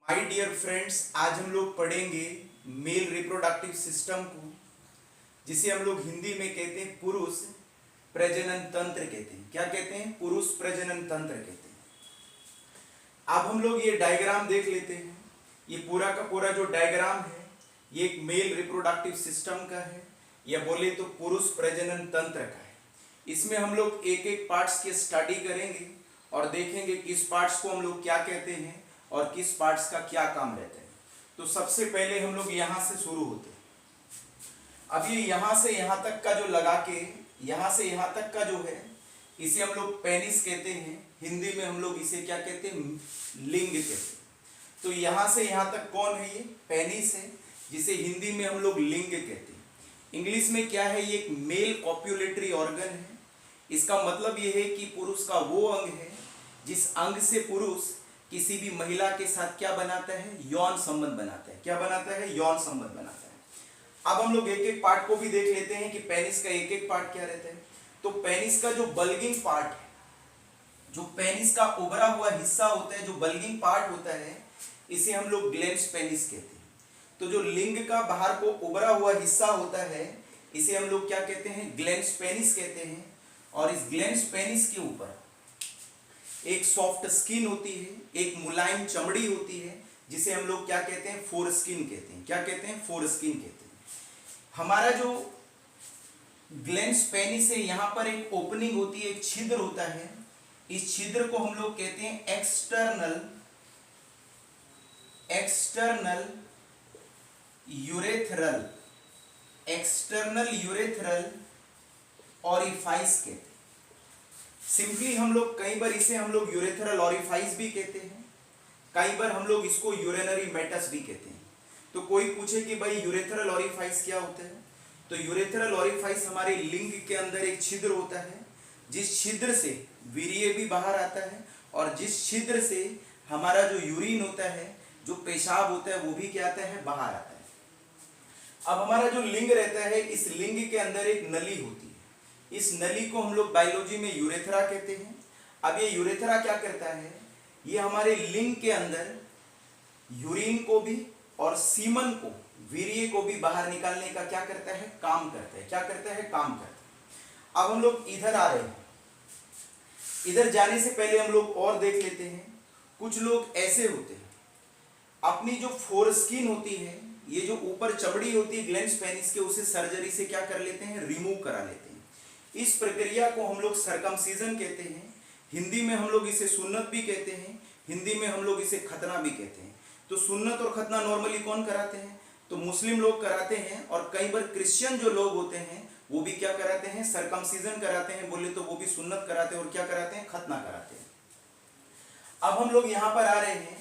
My dear friends, आज हम लोग पढ़ेंगे मेल रिप्रोडक्टिव सिस्टम को, जिसे हम लोग हिंदी में कहते हैं पुरुष प्रजनन तंत्र कहते हैं। क्या कहते हैं? पुरुष प्रजनन तंत्र कहते हैं। अब हम लोग ये डायग्राम देख लेते हैं। ये पूरा का पूरा जो डायग्राम है ये एक मेल रिप्रोडक्टिव सिस्टम का है, या बोले तो पुरुष प्रजनन तंत्र का है। इसमें हम लोग एक एक पार्ट्स की स्टडी करेंगे और देखेंगे किस पार्ट्स को हम लोग क्या कहते हैं और किस पार्ट्स का क्या काम रहता है। तो सबसे पहले हम लोग यहाँ से शुरू होते हैं। अब ये यहाँ से यहाँ तक का जो लगा के यहाँ से यहाँ तक का जो है इसे हम लोग पेनिस कहते हैं। हिंदी में हम लोग इसे क्या कहते हैं? लिंग कहते हैं। तो यहाँ से यहाँ तक कौन है? ये पेनिस है, जिसे हिंदी में हम लोग लिंग कहते हैं। इंग्लिश में क्या है? ये एक मेल कॉप्युलेटरी ऑर्गन है। इसका मतलब ये है कि पुरुष का वो अंग है जिस अंग से पुरुष किसी भी महिला के साथ क्या बनाता है? यौन संबंध बनाता है। क्या बनाता है? यौन संबंध बनाता है। अब हम लोग एक एक पार्ट को भी देख लेते हैं कि पेनिस का एक एक पार्ट क्या रहता है। तो पेनिस का जो बल्गिंग पार्ट है, जो पेनिस का उभरा हुआ हिस्सा होता है, जो बल्गिंग पार्ट होता है, इसे हम लोग ग्लैंड्स पेनिस कहते हैं। तो जो लिंग का बाहर को उभरा हुआ हिस्सा होता है इसे हम लोग क्या कहते हैं? ग्लैंड्स पेनिस कहते हैं। और इस ग्लैंड्स पेनिस के ऊपर एक सॉफ्ट स्किन होती है, एक मुलायम चमड़ी होती है, जिसे हम लोग क्या कहते हैं? फोर स्किन कहते हैं। क्या कहते हैं? फोर स्किन कहते हैं। हमारा जो ग्लैंड्स पेनिस है यहाँ पर एक ओपनिंग होती है, एक छिद्र होता है। इस छिद्र को हम लोग कहते हैं एक्सटर्नल यूरेथ्रल ऑरिफाइस कहते हैं। सिंपली हम लोग कई बार इसे हम लोग यूरेथ्रल ऑरिफाइस भी कहते हैं, कई बार हम लोग इसको यूरिनरी मेटस भी कहते हैं। तो कोई पूछे कि भाई यूरेथ्रल ऑरिफाइस क्या होता है, तो यूरेथ्रल ऑरिफाइस हमारे लिंग के अंदर एक छिद्र होता है, जिस छिद्र से वीर्य भी बाहर आता है और जिस छिद्र से हमारा जो यूरिन होता है, जो पेशाब होता है, वो भी क्या आता है? बाहर आता है। अब हमारा जो लिंग रहता है, इस लिंग के अंदर एक नली होती है। इस नली को हम लोग बायोलॉजी में यूरेथ्रा कहते हैं। अब ये यूरेथ्रा क्या करता है? ये हमारे लिंग के अंदर यूरिन को भी और सीमन को, वीर्य को भी बाहर निकालने का क्या करता है? काम करता है। क्या करता है? काम करता है। अब हम लोग इधर आ रहे हैं। इधर जाने से पहले हम लोग और देख लेते हैं। कुछ लोग ऐसे होते हैं, अपनी जो फोरस्किन होती है, ये जो ऊपर चमड़ी होती है ग्लैंड्स पेनिस के, उसे सर्जरी से क्या कर लेते हैं? रिमूव करा लेते हैं। इस प्रक्रिया को हम लोग सर्कमसीजन कहते हैं। हिंदी में हम लोग इसे सुन्नत भी कहते हैं, हिंदी में हम लोग इसे खतना भी कहते हैं। तो सुन्नत और खतना नॉर्मली कौन कराते हैं? तो मुस्लिम लोग कराते हैं, और कई बार क्रिश्चियन जो लोग होते हैं वो भी क्या कराते हैं? सर्कमसीजन कराते हैं। बोले तो वो भी सुन्नत कराते हैं और क्या कराते हैं? खतना कराते हैं। अब हम लोग यहाँ पर आ रहे हैं।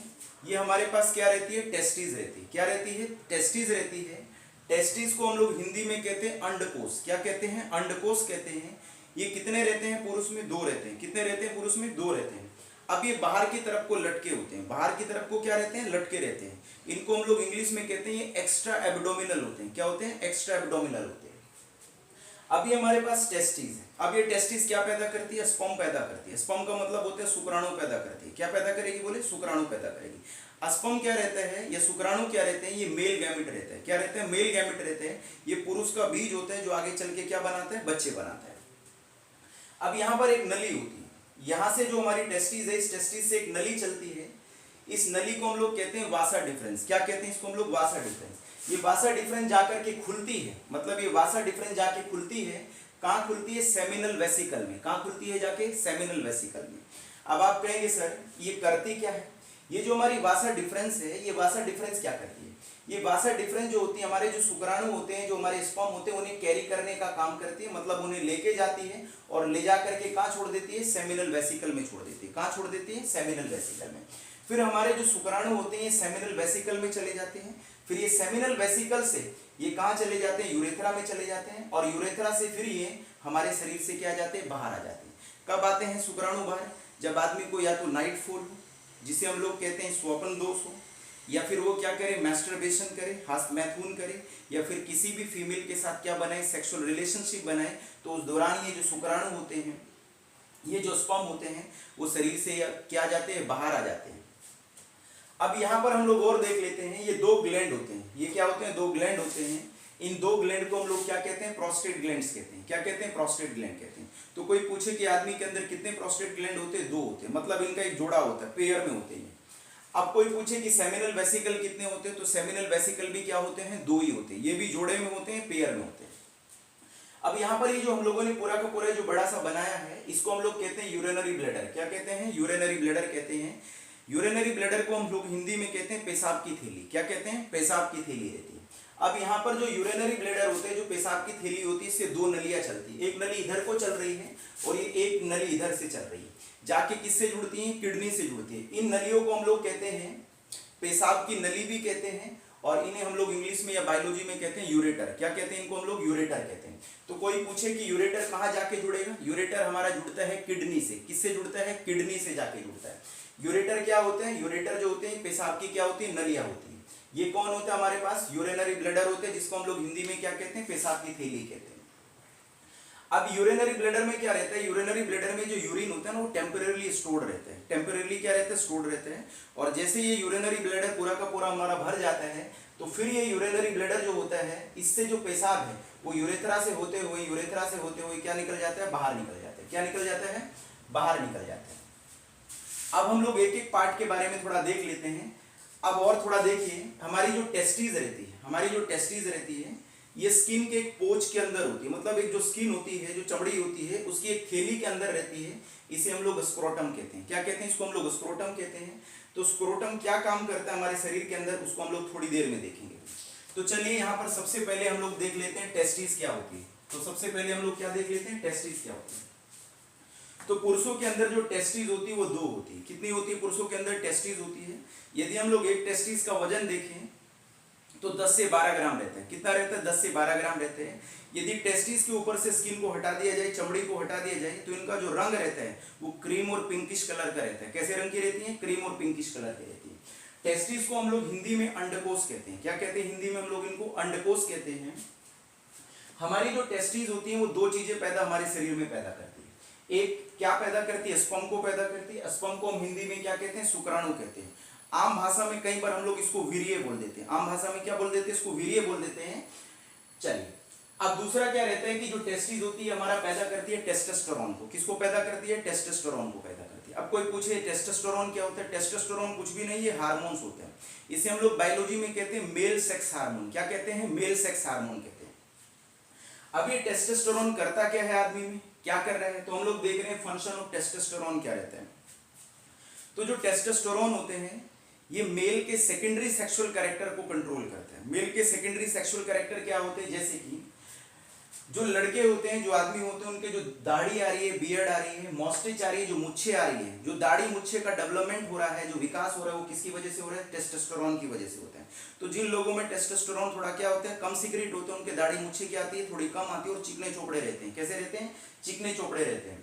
ये हमारे पास क्या रहती है? टेस्टिस रहती है। क्या रहती है? टेस्टिस रहती है। टेस्टिस को हम लोग हिंदी में कहते हैं अंडकोश। क्या कहते हैं? अंडकोश कहते हैं। ये कितने रहते हैं? पुरुष में 2 रहते हैं। कितने रहते हैं? पुरुष में 2 रहते हैं। अब ये बाहर की तरफ को लटके होते हैं। बाहर की तरफ को क्या रहते हैं? लटके रहते हैं। इनको हम लोग इंग्लिश में कहते हैं ये एक्स्ट्रा एब्डोमिनल होते हैं। क्या होते हैं? एक्स्ट्रा एब्डोमिनल होते हैं। अब ये हमारे पास टेस्टिस है। अब ये टेस्टिस क्या पैदा करती है? स्पर्म पैदा करती है। स्पर्म का मतलब होता है शुक्राणु पैदा करती है। क्या पैदा करेगी? बोले शुक्राणु पैदा करेगी। स्पर्म क्या रहता है? ये शुक्राणु क्या रहते हैं? ये मेल गैमेट रहता है। क्या रहते हैं? मेल गैमेट रहते हैं। ये पुरुष का बीज होता है जो आगे चल के क्या बनाता है? बच्चे बनाता है। अब यहाँ पर एक नली होती है। यहाँ से जो हमारी टेस्टिस है, इस टेस्टिस से एक नली चलती है। इस नली को हम लोग कहते हैं वासा डिफरेंस। क्या कहते हैं इसको? हम लोग वासा डिफरेंस। ये वासा डिफरेंस जाकर के खुलती है, मतलब ये वासा डिफरेंस जाके खुलती है। कहाँ खुलती है? सेमिनल वेसिकल में। कहाँ खुलती है? जाके सेमिनल वेसिकल में। अब आप कहेंगे सर ये करती क्या है? ये जो हमारी वासा डिफरेंस है, ये वासा डिफरेंस क्या करती है? ये वासा डिफरेंस जो होती है, हमारे जो शुक्राणु होते हैं, जो हमारे स्पर्म होते हैं, उन्हें कैरी करने का काम करती है। मतलब उन्हें लेके जाती है और ले जा करके कहाँ छोड़ देती है? सेमिनल वेसिकल में छोड़ देती है। कहाँ छोड़ देती है? सेमिनल वेसिकल में। फिर हमारे जो शुक्राणु होते हैं ये सेमिनल वेसिकल में चले जाते हैं। फिर ये सेमिनल वेसिकल से ये कहाँ चले जाते हैं? यूरेथ्रा में चले जाते हैं। और यूरेथ्रा से फिर ये हमारे शरीर से क्या आ जाते हैं? बाहर आ जाते हैं। कब आते हैं शुक्राणु बाहर? जब आदमी को या तो नाइट फॉल हो, जिसे हम लोग कहते हैं स्वप्न दोष हो, या फिर वो क्या करे? मैस्टरबेशन करे, मैथुन करे, या फिर किसी भी फीमेल के साथ क्या बनाए? सेक्सुअल रिलेशनशिप बनाए। तो उस दौरान ये जो शुक्राणु होते हैं, ये जो स्पर्म होते हैं, वो शरीर से क्या आ जाते हैं? बाहर आ जाते हैं। अब यहाँ पर हम लोग और देख लेते हैं, ये दो ग्लैंड होते हैं, ये क्या होते हैं, दो ग्लैंड होते हैं। इन दो ग्लैंड को हम लोग क्या कहते हैं, प्रोस्टेट ग्लैंड्स कहते हैं। क्या कहते हैं, प्रोस्टेट ग्लैंड कहते हैं। तो कोई पूछे कि आदमी के अंदर कितने प्रोस्टेट ग्लैंड होते हैं, दो होते हैं, मतलब इनका एक जोड़ा होता है, पेयर में होते हैं। अब कोई पूछे कि सेमिनल वेसिकल कितने होते हैं, तो सेमिनल वेसिकल भी क्या होते हैं, दो ही होते हैं, ये भी जोड़े में होते हैं, पेयर में होते हैं। अब यहाँ पर ये जो हम लोगों ने पूरा का पूरा जो बड़ा सा बनाया है, इसको हम लोग कहते हैं यूरिनरी ब्लैडर। क्या कहते हैं, यूरिनरी ब्लैडर कहते हैं। यूरिनरी ब्लैडर को हम लोग हिंदी में कहते हैं पेशाब की थैली। क्या कहते हैं, पेशाब की थैली रहती है। अब यहाँ पर जो यूरिनरी ब्लैडर होते हैं, जो पेशाब की थैली होती है, इससे दो नलियां चलती है, एक नली इधर को चल रही है और ये एक नली इधर से चल रही है, जाके किससे जुड़ती है, किडनी से जुड़ती है। इन नलियों को हम लोग कहते हैं पेशाब की नली भी कहते हैं, और इन्हें हम लोग इंग्लिश में या बायोलॉजी में कहते हैं यूरेटर। क्या कहते हैं, इनको हम लोग यूरेटर कहते हैं। तो कोई पूछे कि यूरेटर कहाँ जाके जुड़ेगा, यूरेटर हमारा जुड़ता है किडनी से। किससे जुड़ता है, किडनी से जाके जुड़ता है। यूरेटर क्या होते हैं, यूरेटर जो होते हैं पेशाब की क्या होती है, नलियां होती है। ये कौन होता है हमारे पास, यूरिनरी ब्लैडर होते हैं, जिसको हम लोग हिंदी में क्या कहते हैं, पेशाब की थैली कहते हैं। अब यूरिनरी ब्लैडर में क्या रहता है, यूरिनरी ब्लैडर में जो यूरिन होता है ना, वो टेम्परेरी स्टोर्ड रहता है। टेम्परेरी क्या रहता है, स्टोर्ड रहते हैं। और जैसे ये यूरिनरी ब्लैडर पूरा का पूरा हमारा भर जाता है, तो फिर ये यूरिनरी ब्लैडर जो होता है, इससे जो पेशाब है वो यूरेथ्रा से होते हुए क्या निकल जाता है, बाहर निकल जाता है। क्या निकल जाता है, बाहर निकल जाता है। अब हम लोग एक एक पार्ट के बारे में थोड़ा देख लेते हैं। अब और थोड़ा देखिए, हमारी जो टेस्टिस रहती है, ये स्किन के एक पोच के अंदर होती है, मतलब एक जो स्किन होती है, जो चमड़ी होती है, उसकी एक थैली के अंदर रहती है। इसे हम लोग स्क्रोटम कहते हैं। क्या कहते हैं, इसको हम लोग स्क्रोटम कहते हैं। तो स्क्रोटम क्या काम करता है हमारे शरीर के अंदर, उसको हम लोग थोड़ी देर में देखेंगे। तो चलिए यहाँ पर सबसे पहले हम लोग देख लेते हैं टेस्टिस क्या होती है। तो सबसे पहले हम लोग क्या देख लेते हैं, टेस्टिस क्या होती है। तो पुरुषों के अंदर जो टेस्टिस होती है वो दो होती है। कितनी होती है, पुरुषों के अंदर टेस्टिस होती है। यदि हम लोग एक टेस्टिस का वजन देखें तो 10 से 12 ग्राम रहता है। कितना रहता है, 10 से 12 ग्राम रहते हैं। यदि टेस्टिस के ऊपर से स्किन को हटा दिया जाए, चमड़ी को हटा दिया जाए, तो इनका जो रंग रहता है वो क्रीम और पिंकिश कलर का रहता है। कैसे रंग की रहती है, क्रीम और पिंकिश कलर की रहती है। टेस्टिस को हम लोग हिंदी में अंडकोश कहते हैं। क्या कहते हैं, हिंदी में हम लोग इनको अंडकोश कहते हैं। हमारी जो टेस्टिस होती है वो दो चीजें पैदा हमारे शरीर में पैदा करती है। एक क्या पैदा करती है, स्पर्म को पैदा करती है। स्पर्म को हम हिंदी में क्या कहते हैं, शुक्राणु कहते हैं। आम भाषा में कई बार हम लोग इसको वीर्य बोल देते हैं। आम भाषा में क्या बोल देते हैं, इसको वीर्य बोल देते हैं। चलिए, अब दूसरा क्या रहता है कि जो टेस्टिस होती है हमारा पैदा करती है टेस्टोस्टेरोन को। किसको पैदा करती है, टेस्टोस्टेरोन को पैदा करती है। अब कोई पूछे टेस्टोस्टेरोन क्या होता है, टेस्टोस्टेरोन कुछ भी नहीं है, हार्मोन्स होते हैं। इसे हम लोग बायोलॉजी में कहते हैं मेल सेक्स हार्मोन। क्या कहते हैं, मेल सेक्स हार्मोन कहते हैं। अब ये टेस्टोस्टेरोन करता क्या है आदमी में, क्या कर रहा है, तो हम लोग देख रहे हैं फंक्शन ऑफ टेस्टोस्टेरोन क्या रहता है। तो जो टेस्टोस्टेरोन होते हैं ये मेल के सेकेंडरी सेक्सुअल कैरेक्टर को कंट्रोल करता है। मेल के सेकेंडरी सेक्सुअल कैरेक्टर क्या होते हैं, जैसे कि जो लड़के होते हैं, जो आदमी होते हैं, उनके जो दाढ़ी आ रही है, बियर्ड आ रही है, मॉस्टेच आ रही है, जो मुच्छे आ रही है, जो दाढ़ी मुच्छे का डेवलपमेंट हो रहा है, जो विकास हो रहा है, वो किसकी वजह से हो रहा है, टेस्टोस्टेरोन की वजह से होता है। तो जिन लोगों में टेस्टोस्टेरोन थोड़ा क्या होता है, कम सीक्रेट होते हैं, उनके दाढ़ी मुच्छे क्या आती है, थोड़ी कम आती है और चिकने चोपड़े रहते हैं। कैसे रहते हैं, चिकने चोपड़े रहते हैं।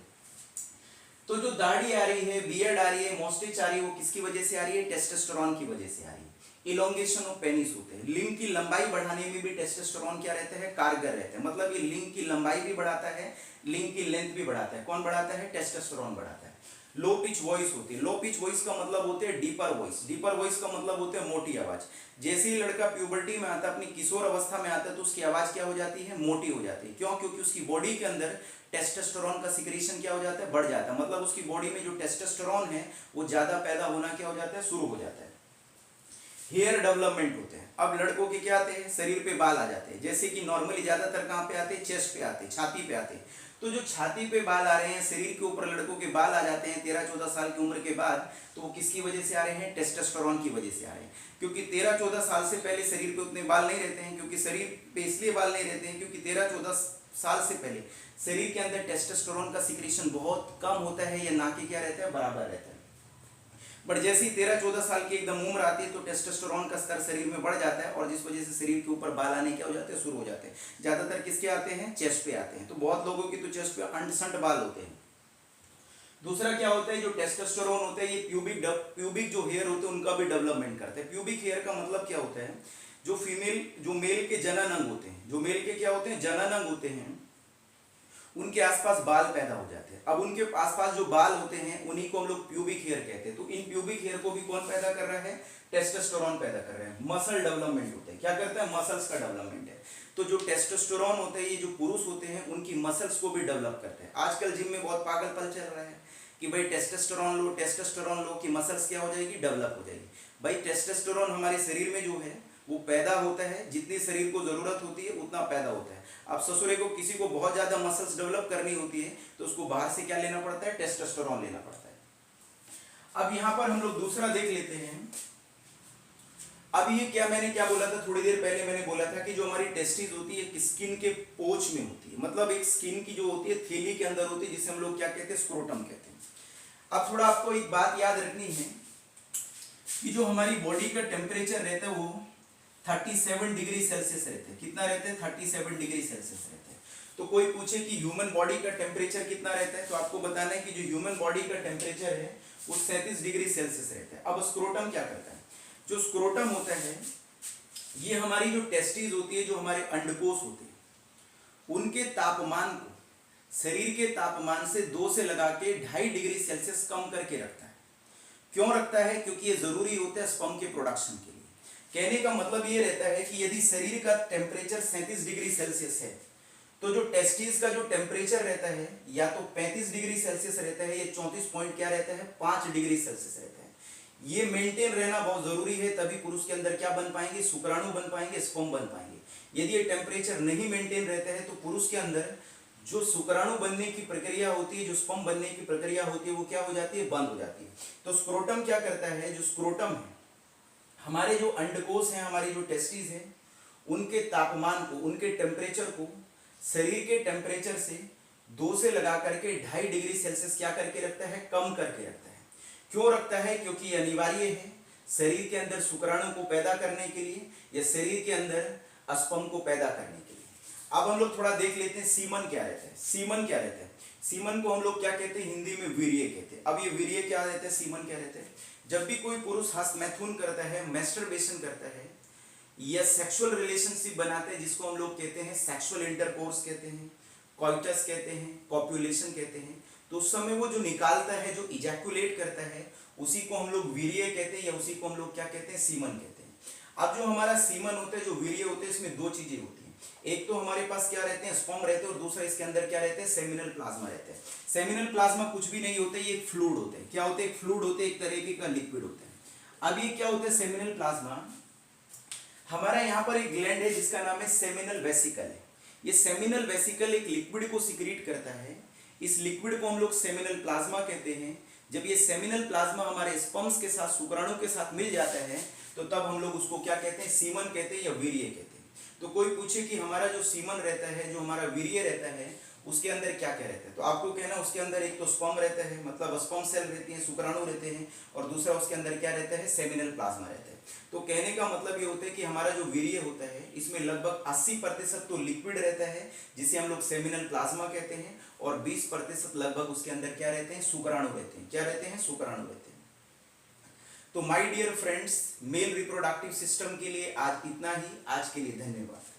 तो जो दाढ़ी आ रही है, बियर्ड आ रही है, मॉस्टेच आ रही है, वो किसकी वजह से आ रही है, टेस्टोस्टेरोन की वजह से आ रही है। इलोंगेशन ऑफ पेनिस होते हैं, लिंग की लंबाई बढ़ाने में भी टेस्टोस्टेरोन क्या रहता है, कारगर रहता है। मतलब ये लिंग की लंबाई भी बढ़ाता है, लिंग की लेंथ भी बढ़ाता है। कौन बढ़ाता है, टेस्टोस्टेरोन बढ़ाता है। लो पिच वॉइस होती है। लो पिच वॉइस का मतलब होते हैं डीपर वॉइस। डीपर वॉइस का मतलब होते हैं मोटी आवाज। जैसे ही लड़का प्यूबर्टी में आता है, अपनी किशोर अवस्था में आता है, तो उसकी आवाज क्या हो जाती है, मोटी हो जाती है। क्यों, क्योंकि उसकी बॉडी के अंदर टेस्टोस्टेरोन का सिक्रीशन क्या हो जाता है, बढ़ जाता है। मतलब उसकी बॉडी में जो टेस्टोस्टेरोन है वो ज्यादा पैदा होना क्या हो जाता है, शुरू हो जाता है। हेयर डेवलपमेंट होते हैं। अब लड़कों के क्या आते हैं, शरीर पे बाल आ जाते हैं। जैसे कि नॉर्मली ज्यादातर कहाँ पे आते हैं, चेस्ट पे आते हैं, छाती पे आते हैं। तो जो छाती पे बाल आ रहे हैं, शरीर के ऊपर लड़कों के बाल आ जाते हैं 13-14 साल की उम्र के बाद, तो वो किसकी वजह से आ रहे हैं, टेस्टोस्टेरोन की वजह से आ रहे हैं। क्योंकि 13-14 साल से पहले शरीर पे उतने बाल नहीं रहते हैं। क्योंकि शरीर पे इसलिए बाल नहीं रहते हैं क्योंकि 13-14 साल से पहले शरीर के अंदर टेस्टोस्टेरोन का सिक्रीशन बहुत कम होता है, या ना कि क्या रहता है, बराबर रहता है। बट जैसे ही 13-14 साल की एकदम उम्र आती है तो टेस्टोस्टेरोन का स्तर शरीर में बढ़ जाता है, और जिस वजह से शरीर के ऊपर बाल आने क्या हो जाते हैं, शुरू हो जाते हैं। ज्यादातर किसके आते हैं, चेस्ट पे आते हैं। तो बहुत लोगों की तो चेस्ट पे अंडसंट बाल होते हैं। दूसरा क्या होता है, जो टेस्टोस्टेरोन होता है ये प्यूबिक जो हेयर होते हैं उनका भी डेवलपमेंट करते हैं। प्यूबिक हेयर का मतलब क्या होता है, जो मेल के जनन अंग होते हैं, जो मेल के क्या होते हैं, जनन अंग होते हैं, उनके आसपास बाल पैदा हो जाते हैं। अब उनके आसपास जो बाल होते हैं उन्हीं को हम लोग प्यूबिक हेयर कहते हैं। तो इन प्यूबिक हेयर को भी कौन पैदा कर रहा है? टेस्टोस्टेरोन पैदा कर रहे हैं। मसल डेवलपमेंट होता है, क्या करता है? मसल्स का डेवलपमेंट है। तो जो टेस्टोस्टेरोन होता है, ये जो पुरुष होते हैं उनकी मसल्स को भी डेवलप करते हैं। आजकल जिम में बहुत पागलपन चल रहा है कि भाई टेस्टोस्टेरोन लो कि मसल्स क्या हो जाएगी? डेवलप हो जाएगी। भाई टेस्टोस्टेरोन हमारे शरीर में जो है वो पैदा होता है, जितनी शरीर को जरूरत होती है उतना पैदा होता है। अब ससुरे को किसी को बहुत ज्यादा मसल्स डेवलप करनी होती है तो उसको बाहर से क्या लेना पड़ता है? टेस्टोस्टेरोन लेना पड़ता है। अब यहां पर हम लोग दूसरा देख लेते हैं। अब ये मैंने क्या बोला था थोड़ी देर पहले? मैंने बोला था कि जो हमारी टेस्टिस होती है स्किन के पोच में होती है, मतलब एक स्किन की जो होती है थैली के अंदर होती है, जिसे हम लोग क्या कहते हैं? स्क्रोटम कहते हैं। अब थोड़ा आपको एक बात याद रखनी है कि जो हमारी बॉडी का टेम्परेचर रहता है वो 37 डिग्री सेल्सियस रहता है। कितना रहता है? 37 डिग्री सेल्सियस रहता है। तो कोई पूछे कि ह्यूमन बॉडी का टेम्परेचर कितना रहता है, तो आपको बताना है कि जो ह्यूमन बॉडी का टेम्परेचर है वो 37 डिग्री सेल्सियस रहता है। अब स्क्रोटम क्या करता है? जो स्क्रोटम होता है ये हमारी जो टेस्टिस होती है, जो हमारे अंडकोश होते हैं, उनके तापमान को शरीर के तापमान से 2 से लगा के 2.5 डिग्री सेल्सियस कम करके रखता है। क्यों रखता है? क्योंकि ये जरूरी होता है स्पर्म के प्रोडक्शन के लिए। कहने का मतलब ये रहता है कि यदि शरीर का टेम्परेचर 37 डिग्री सेल्सियस है तो जो टेस्टिस का जो टेम्परेचर रहता है या तो 35 डिग्री सेल्सियस रहता है, या 34 पॉइंट क्या रहता है? 5 डिग्री सेल्सियस रहता है। ये मेंटेन रहना बहुत जरूरी है, तभी पुरुष के अंदर क्या बन पाएंगे? शुक्राणु बन पाएंगे, स्पर्म बन पाएंगे। यदि ये टेम्परेचर नहीं मेंटेन रहता है तो पुरुष के अंदर जो शुक्राणु बनने की प्रक्रिया होती है, जो स्पर्म बनने की प्रक्रिया होती है, वो क्या हो जाती है? बंद हो जाती है। तो स्क्रोटम क्या करता है? जो स्क्रोटम है, हमारे जो अंडकोश हैं, हमारी जो टेस्टिस है, उनके तापमान को, उनके टेम्परेचर को शरीर के टेम्परेचर से 2 से लगा करके 2.5 डिग्री सेल्सियस क्या करके रखता है? कम करके रखता है। क्यों रखता है? क्योंकि ये अनिवार्य है शरीर के अंदर शुक्राणु को पैदा करने के लिए या शरीर के अंदर स्पर्म को पैदा करने के लिए। अब हम लोग थोड़ा देख लेते हैं सीमन क्या रहता है। सीमन क्या रहता है? सीमन को हम लोग क्या कहते हैं? हिंदी में वीर्य कहते हैं। अब ये वीर्य क्या रहता है? सीमन क्या रहता है? जब भी कोई पुरुष हस्तमैथुन करता है, मैस्टरबेशन करता है या सेक्सुअल रिलेशनशिप बनाते हैं, जिसको हम लोग कहते हैं सेक्सुअल इंटरकोर्स कहते हैं, कॉइटस कहते हैं, कॉप्युलेशन कहते हैं, तो उस समय वो जो निकालता है, जो इजैकुलेट करता है, उसी को हम लोग वीर्य कहते हैं या उसी को हम लोग क्या कहते हैं? सीमन कहते हैं। अब जो हमारा सीमन होता है, जो वीर्य होते हैं, इसमें 2 चीजें होती हैं। एक तो हमारे पास क्या रहते हैं? स्पर्म रहते हैं, और दूसरा इसके अंदर क्या रहते हैं? सेमिनल प्लाज्मा रहते हैं। सेमिनल प्लाज्मा कुछ भी नहीं होते, ये एक फ्लूइड होते हैं। क्या होते हैं? एक फ्लूइड होते हैं, एक तरीके का लिक्विड होता है। अब ये क्या होता है? सेमिनल प्लाज्मा, हमारा यहाँ पर एक ग्लैंड है जिसका नाम है सेमिनल वेसिकल है। ये सेमिनल वेसिकल एक लिक्विड को सिक्रीट करता है। इस लिक्विड को हम लोग सेमिनल प्लाज्मा कहते हैं। जब ये सेमिनल प्लाज्मा हमारे स्पर्म्स के साथ, शुक्राणु के साथ मिल जाता है तो तब हम लोग उसको क्या कहते हैं? सीमन कहते हैं या वीर्य कहते हैं। तो कोई पूछे कि हमारा जो सीमन रहता है, जो हमारा वीर्य रहता है, उसके अंदर क्या क्या रहता है, तो आपको कहना उसके अंदर एक तो स्पर्म रहता है, मतलब स्पर्म सेल रहती है, शुक्राणु रहते हैं, और दूसरा उसके अंदर क्या रहता है? सेमिनल प्लाज्मा रहता है। तो कहने का मतलब ये होता है कि हमारा जो वीर्य होता है इसमें लगभग 80% तो लिक्विड रहता है जिसे हम लोग सेमिनल प्लाज्मा कहते हैं, और 20% लगभग उसके अंदर क्या रहते हैं? शुक्राणु रहते हैं। क्या रहते हैं? शुक्राणु रहते हैं। तो my dear friends, male reproductive system के लिए आज इतना ही। आज के लिए धन्यवाद।